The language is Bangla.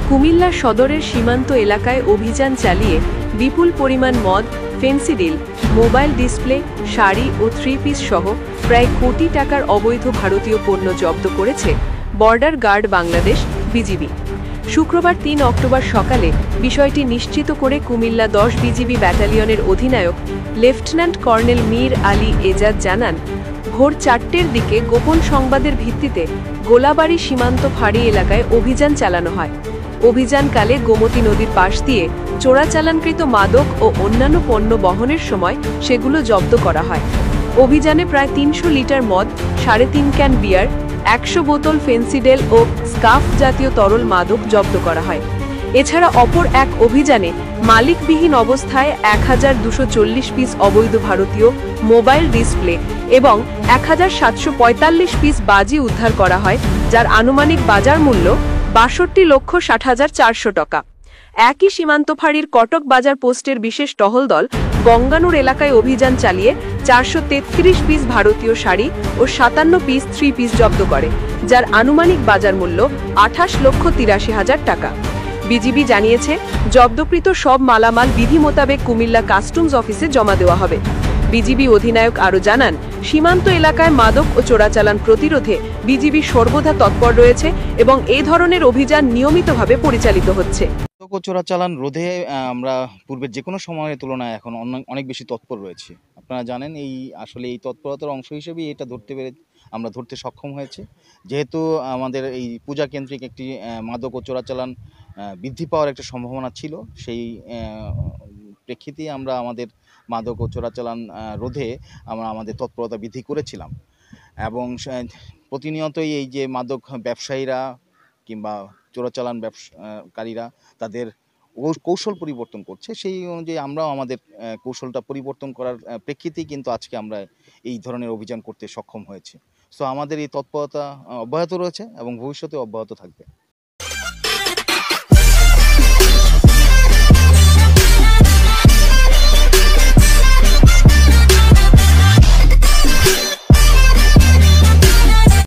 কুমিল্লা সদরের সীমান্ত এলাকায় অভিযান চালিয়ে বিপুল পরিমাণ মদ, ফেন্সিডিল, মোবাইল ডিসপ্লে, শাড়ি ও থ্রি পিস সহ প্রায় কোটি টাকার অবৈধ ভারতীয় পণ্য জব্দ করেছে বর্ডার গার্ড বাংলাদেশ বিজিবি। শুক্রবার ৩ অক্টোবর সকালে বিষয়টি নিশ্চিত করে কুমিল্লা ১০ বিজিবি ব্যাটালিয়নের অধিনায়ক লেফটেন্যান্ট কর্নেল মীর আলী এজাজ জানান, ভোর ৪টের দিকে গোপন সংবাদের ভিত্তিতে গোলাবাড়ি সীমান্ত ফাঁড়ি এলাকায় অভিযান চালানো হয়। অভিযানকালে গোমতী নদীর পাশ দিয়ে চোরাচালানকৃত মাদক ও অন্যান্য পণ্য বহনের সময় সেগুলো জব্দ করা হয়। অভিযানে প্রায় ৩০০ লিটার মদ, ৩.৫ ক্যান বিয়ার, ১০০ বোতল ফেন্সিডেল ও স্কাফ জাতীয় তরল মাদক জব্দ করা হয়। এছাড়া অপর এক অভিযানে মালিকবিহীন অবস্থায় ১,২৪০ পিস অবৈধ ভারতীয় মোবাইল ডিসপ্লে এবং ১,৭৪৫ পিস বাজি উদ্ধার করা হয়, যার আনুমানিক বাজার মূল্য ৬২,৬০,৪০০ টাকা। একই সীমান্ত ফাঁড়ির কটক বাজার পোস্টের বিশেষ টহল দল গঙ্গানুর এলাকায় অভিযান চালিয়ে ৪৩৩ পিস ভারতীয় শাড়ি ও ৫৭ পিস থ্রি পিস জব্দ করে, যার আনুমানিক বাজার মূল্য ২৮,৮৩,০০০ টাকা। বিজিবি জানিয়েছে, জব্দকৃত সব মালামাল বিধি মোতাবেক কুমিল্লা কাস্টমস অফিসে জমা দেওয়া হবে। বিজিবি অধিনায়ক আরও জানান, সীমান্ত এলাকায় মাদক ও চোরাচালান প্রতিরোধে বিজিবি সর্বদা তৎপর রয়েছে এবং এই ধরনের অভিযান নিয়মিতভাবে পরিচালিত হচ্ছে। মাদক ও চোরাচালান রোধে আমরা পূর্বের যে কোনো সময়ের তুলনায় এখন অনেক বেশি তৎপর রয়েছি। আপনারা জানেন, আসলে এই তৎপরতার অংশ হিসেবেই এটা আমরা ধরতে সক্ষম হয়েছি। যেহেতু আমাদের এই পূজা কেন্দ্রিক একটি মাদক ও চোরাচালান বৃদ্ধি পাওয়ার একটা সম্ভাবনা ছিল, সেই প্রেক্ষিতেই আমরা আমাদের মাদক ও চোরাচালান রোধে আমরা আমাদের তৎপরতা বৃদ্ধি করেছিলাম। এবং প্রতিনিয়তই এই যে মাদক ব্যবসায়ীরা কিংবা চোরাচালান ব্যবসাকারীরা তাদের কৌশল পরিবর্তন করছে, সেই অনুযায়ী আমরাও আমাদের কৌশলটা পরিবর্তন করার প্রেক্ষিতেই কিন্তু আজকে আমরা এই ধরনের অভিযান করতে সক্ষম হয়েছি। সো আমাদের এই তৎপরতা অব্যাহত রয়েছে এবং ভবিষ্যতে অব্যাহত থাকবে।